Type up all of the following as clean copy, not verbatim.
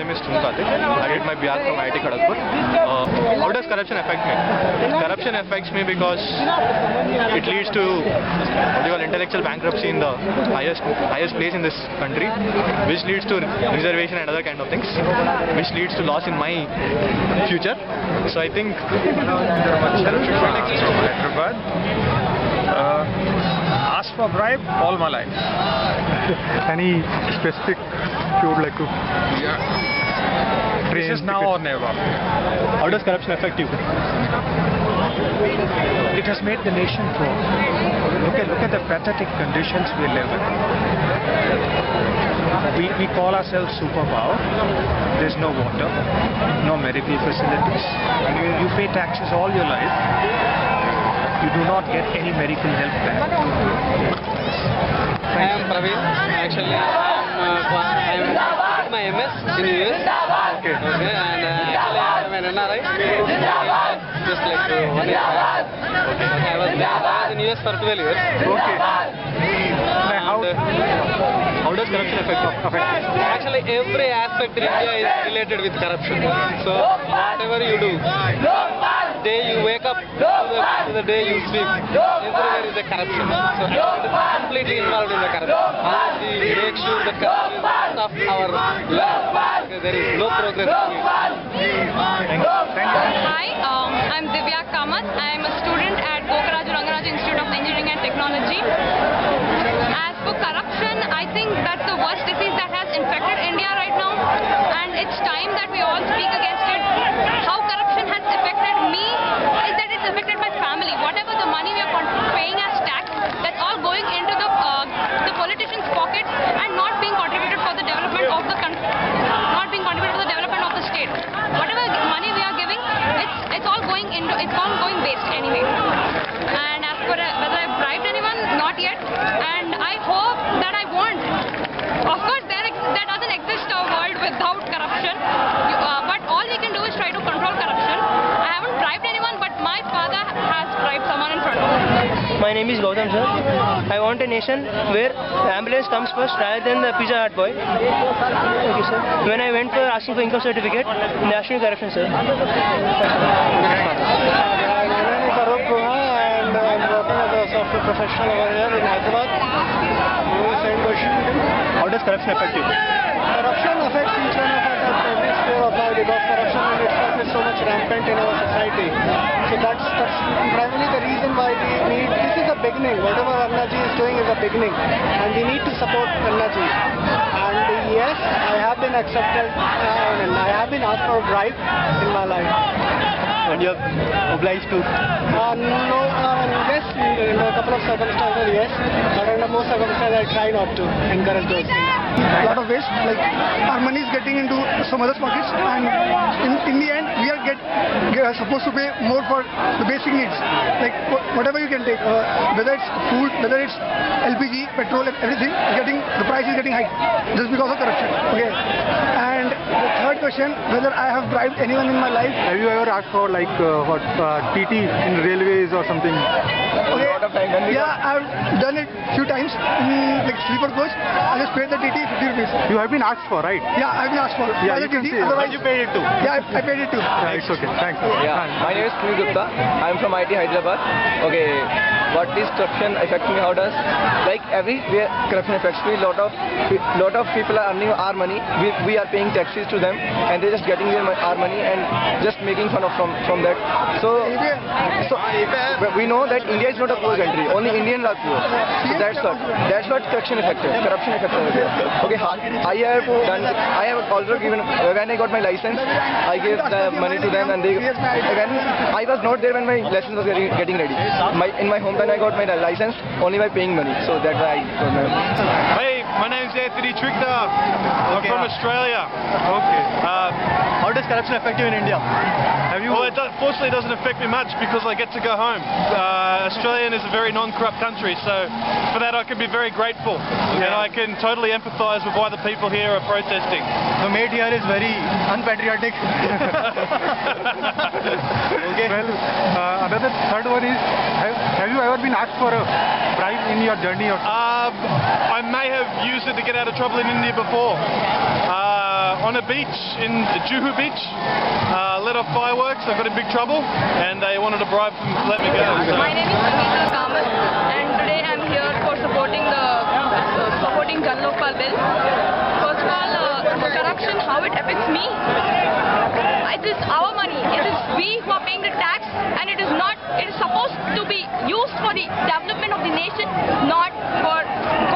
name is Tun Karthik. I did my BR from IIT Kharagpur. How does corruption affect me? Corruption affects me because it leads to intellectual bankruptcy in the highest place in this country, which leads to reservation and other kind of things, which leads to loss in my future. So I think. Ask for bribe all my life. Any specific you would like to? This is now or never. How does corruption affect you? It has made the nation poor. Look at the pathetic conditions we live in. We call ourselves superpower. There's no water, no medical facilities. You pay taxes all your life. You do not get any medical help back. I am Praveen. Actually, I am my MS in US. Okay. And actually, I am an NRI. Just like 1 year back. I was in US for 12 years. Okay. How does corruption affect you? Actually, every aspect in India is related with corruption. So, whatever you do, day you wake up to the day you sleep, everywhere is a corruption. So it is completely involved in the corruption. Unless we make sure that corruption is part of our life, there is no progress. Hi, I'm Divya Kamath. I am a student at Gokharaju Rangaraju Institute of Engineering and Technology. As for corruption, I think that's the worst disease that has infected India right now, and it's time that we all speak against it. How corruption has affected me is that it's affected my family. Whatever the money we are paying as tax, that's all going into the politicians' pockets and not being contributed for the development of the country, not being contributed for the development of the state. Whatever money we are giving, it's all going waste anyway. And as for whether I bribed anyone, not yet. And I hope that I won't. Of course, there doesn't exist a world without corruption. But all we can do is try to control corruption. I haven't bribed anyone, but my father has bribed someone in front of me. My name is Gautam, sir. I want a nation where the ambulance comes first rather than the Pizza Hut boy. Okay, sir. When I went for asking for income certificate, they asked me corruption, sir. My name is Arup Guha and I'm working as a software professional over here in Hyderabad. Same question. How does corruption affect you? Corruption affects each one of us at every sphere of life because corruption in itself is so much rampant in our society. So that's primarily the reason why we need, this is the beginning. Whatever Annaji is doing is a beginning and we need to support Annaji. And yes, I have been accepted and I have been asked for a bribe in my life. And you're obliged to? No, yes, in a couple of circumstances, yes. But under most circumstances, I try not to encourage those things. A lot of waste, like our money is getting into some other pockets, and in the end, we are supposed to pay more for the basic needs, like whatever you can take, whether it's food, whether it's LPG, petrol, everything. The price is getting high just because of corruption. Okay, and the third question, whether I have bribed anyone in my life. Have you ever asked for like TT in railways or something? Okay. Yeah, I've done it few times in like sleeper coach. I just paid the TT 50 rupees. You have been asked for, right? Yeah, I've been asked for. Yeah, the you can TT, see. otherwise You paid it too? Yeah, I paid it too. Yeah, it's okay. Thanks. Yeah, my name is Sunil Gupta. I'm from IIT Hyderabad. Okay, what is corruption affect me? How does, like everywhere corruption affects me. Lot of people are earning our money. We are paying taxes to them, and they're just getting our money and just making fun of from that. So we know that India is not a poor country. Only Indians are poor. So that's what corruption affected. Okay, I have also given, when I got my license, I gave the money to them, and I was not there when my license was getting ready. In my hometown, I got my license only by paying money. So that's why I got my. Hey, my name's Anthony Trichter. I'm from Australia. Okay. How does corruption affect you in India? Well, fortunately it doesn't affect me much because I get to go home. Australia is a very non-corrupt country, so for that I can be very grateful. And I can totally empathise with why the people here are protesting. The mate here is very unpatriotic. Okay. Well, another third one is, have you ever been asked for a bribe in your journey? Or I may have used it to get out of trouble in India before. on a beach in Juhu Beach, let off fireworks. I got in big trouble, and they wanted a bribe to let me go. So. My name is Sunita Kamat, and today I'm here for supporting Jan Lokpal bill. First of all, corruption, how it affects me. It is our money. It is we who are paying the tax, and it is not. It is supposed to be used for the development of the nation, not for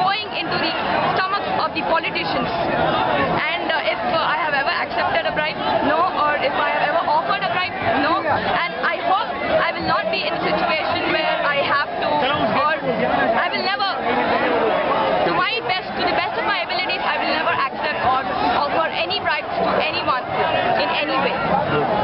going into the stomachs of the politicians. And if I have ever accepted a bribe, no. Or if I have ever offered a bribe, no. And I hope I will not be in a situation where I have to, or I will never, to the best of my abilities, I will never accept or offer any bribes to anyone in any way.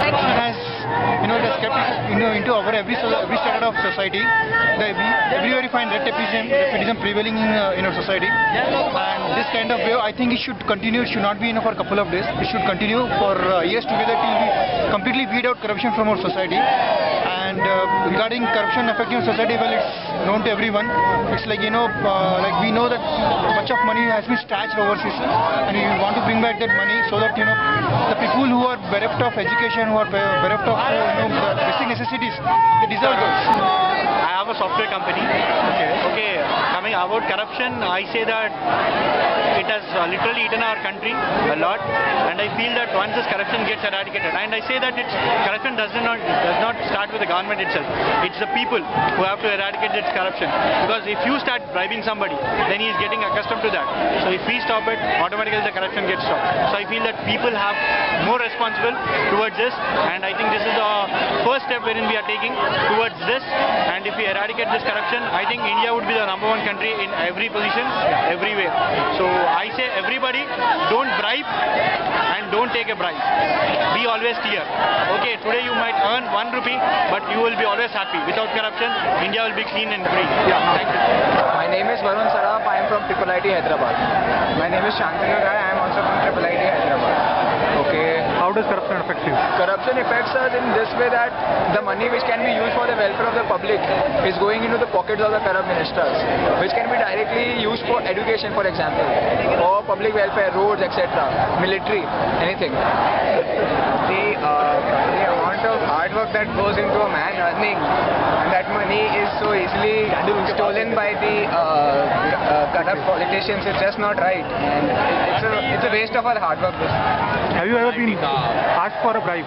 Thank you. Has, it has kept into our every strata of society. Everywhere you find nepotism prevailing in our society, and this kind of way, I think it should continue. It should not be enough for a couple of days. It should continue for years together till we completely weed out corruption from our society. And regarding corruption affecting society, well, it's known to everyone. It's like, like we know that much of money has been stashed overseas, and we want to bring back that money so that, the people who are bereft of education, who are bereft of, the basic necessities, they deserve those. I have a software company. Okay. Coming about corruption, I say that it has literally eaten our country a lot, and I feel that once this corruption gets eradicated, and I say that corruption does not start with the government itself. It's the people who have to eradicate this corruption. Because if you start bribing somebody, then he is getting accustomed to that. So if we stop it, automatically the corruption gets stopped. So I feel that people have more responsible towards this, and I think this is the first step wherein we are taking towards this. And if we eradicate this corruption, I think India would be the #1 country in every position, everywhere. So I say everybody, don't bribe and don't take a bribe. Be always clear. Okay, today you might earn 1 rupee, but you will be always happy. Without corruption, India will be clean and free. Thank you. My name is Varun Saraf. I am from IIIT Hyderabad. My name is Shantanu Rai. I am also from IIIT Hyderabad. Okay. How does corruption affect you? Corruption affects us in this way that the money which can be used for the welfare of the public is going into the pockets of the corrupt ministers, which can be directly used for education, for example, for public welfare, roads, etc., military, anything. The amount of hard work that goes into a man earning, and that money is so easily stolen by the corrupt politicians, it's just not right, and it's a waste of our hard work. Have you ever been asked for a bribe?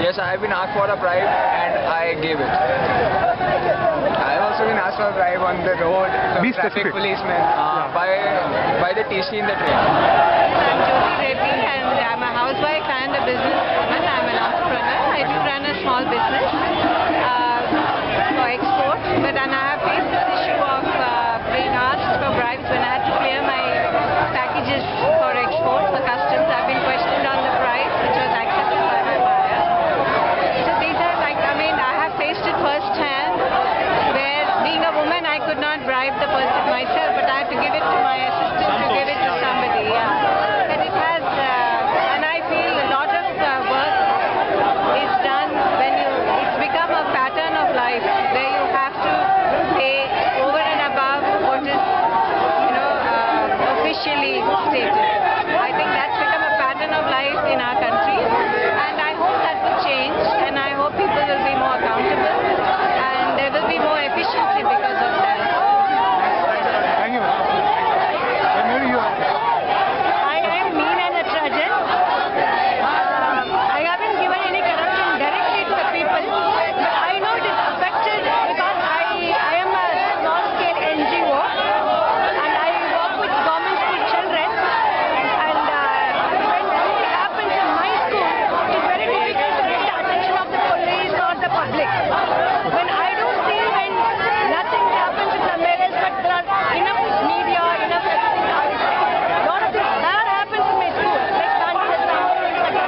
Yes, I have been asked for a bribe and I gave it. I have also been asked for a bribe on the road from traffic policemen by the TC in the train. I'm Jyoti Reddy, and I'm a housewife and a businesswoman. I'm an entrepreneur. I do run a small business for export, but then I have faced this issue of being asked for bribes when I had to clear my packages for export. The customs have been questioned on the price, which was accepted by my buyer. So these are I have faced it firsthand, where being a woman, I could not bribe the person myself, but I had to give it to my assistant to give it to somebody. And it has, and I feel a lot of work is done when it's become a pattern of life, where you have to pay over and above what is, officially stated. I think that's become a pattern of life in our country, and I hope that will change, and I hope people will be more accountable, and there will be more efficiency because of that. Thank you. Maybe you are. I am mean and a trudger. I haven't given any corruption directly to the people, but I know it is affected because I am a small-scale NGO, and I work with government school children, and when anything happens in my school, it is very difficult to get the attention of the police or the public. When I don't see when nothing happens in the mirrors, but there are enough media, enough everything out. A lot of this bad happens in my school, like vandalism, etc.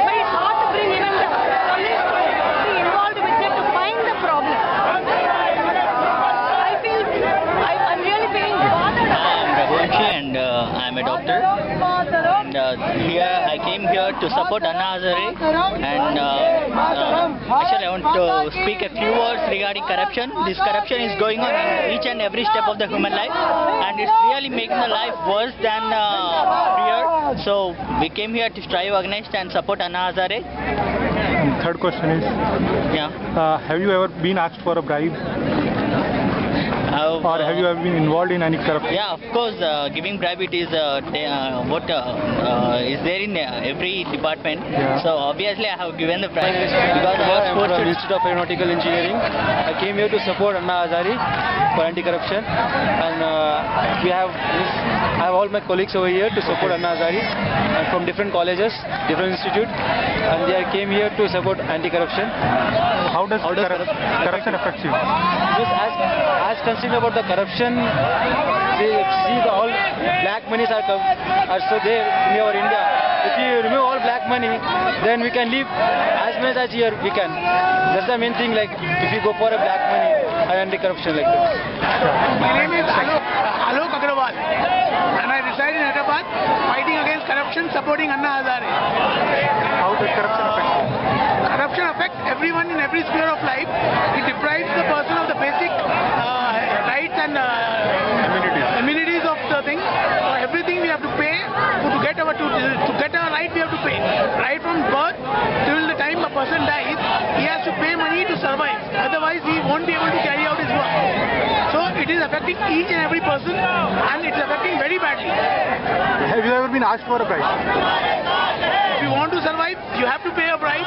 But it's hard to bring even the police to be involved with it to find the problem. I feel I'm really feeling bothered. I'm Raghuvanshi, and I'm a doctor. And here I came here to support Anna Hazare, and actually I want to speak a few words regarding corruption. This corruption is going on in each and every step of the human life, and it's really making the life worse than prior. So we came here to strive against and support Anna Hazare. And third question is, have you ever been asked for a bribe? Or have you ever been involved in any corruption? Yeah, of course, giving bribe it is what is there in every department. So obviously I have given the bribe because I am from Institute of Aeronautical Engineering. I came here to support Anna Hazare for anti-corruption, and I have all my colleagues over here to support Anna Hazare, and from different colleges, different institutes, and they came here to support anti-corruption. How does corruption affect you? Yes, as concerned about the corruption, we see the all black monies are so there in our India. If you remove all black money, then we can live as much as here we can. That's the main thing. Like if you go for a black money and anti-corruption like this. My name is Alok Agrawal, and I reside in Hyderabad, fighting against corruption, supporting Anna Hazare. How does corruption affect you? Corruption affects everyone in every sphere of life. It deprives the person of the basic rights and amenities of the thing. For everything we have to pay to get our right. We have to pay right from birth till the time a person dies. He has to pay money to survive. Otherwise, he won't be able to carry out his work. So it is affecting each and every person, and it's affecting very badly. Have you ever been asked for a bribe? If you want to survive, you have to pay a bribe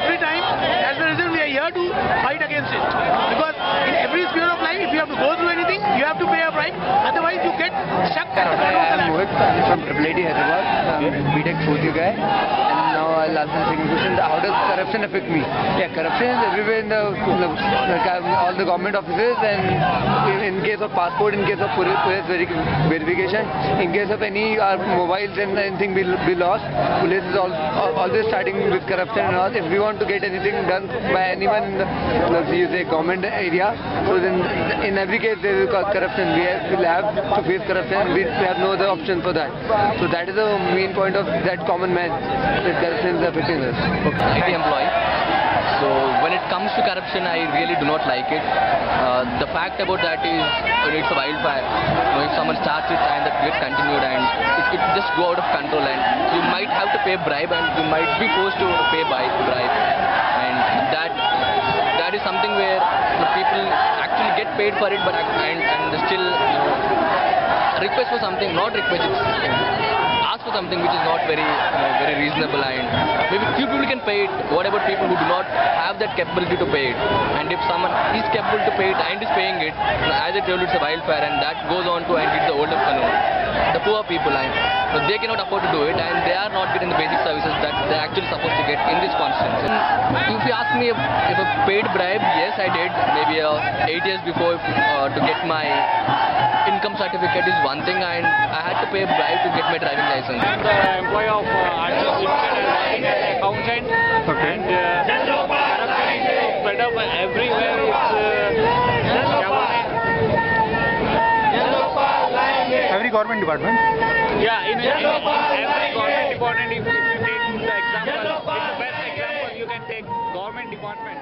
every time. That's the reason we are here to fight against it. Because in every sphere of life, if you have to go through anything, you have to pay a bribe. Otherwise, you get stuck at the bottom of the ladder. I'm from IIIT Hyderabad. I'm BTech fourth year guy. And now I'll answer the second question. How does corruption affect me? Yeah, corruption is everywhere in all the government offices, and in case of passport, in case of police verification, in case of any mobiles and anything be lost, police is always starting with corruption and all. If we want to get anything done by anyone in the government area, so then in every case there is corruption. We will have to face corruption. We have no other option for that. So that is the main point of that common man, that corruption is affecting us. IT employee. So when it comes to corruption, I really do not like it. The fact about that is it's a wildfire. If someone starts it and that gets continued, and it just go out of control, and you might have to pay bribe, and you might be forced to pay bribe, and that is something where the people actually get paid for it, but and still request for something, not request, ask for something which is not very very reasonable, and maybe few people can pay it. What about people who do not have that capability to pay it? And if someone is capable to pay it and is paying it, as I told you, it's a wildfire, and that goes on to and hit the older the poor people, so they cannot afford to do it, and they are not getting the basic services that they're actually supposed to get in this constituency. If you ask me if a paid bribe, yes, I did, maybe 8 years before to get my income certificate is one thing, and I had to pay a bribe to get my driving license. I'm the employee of RGS Limited and accountant. Okay. And corruption is spread up everywhere. Every government department? Yeah, in every government department, if you take the example, it's the best example you can take government department.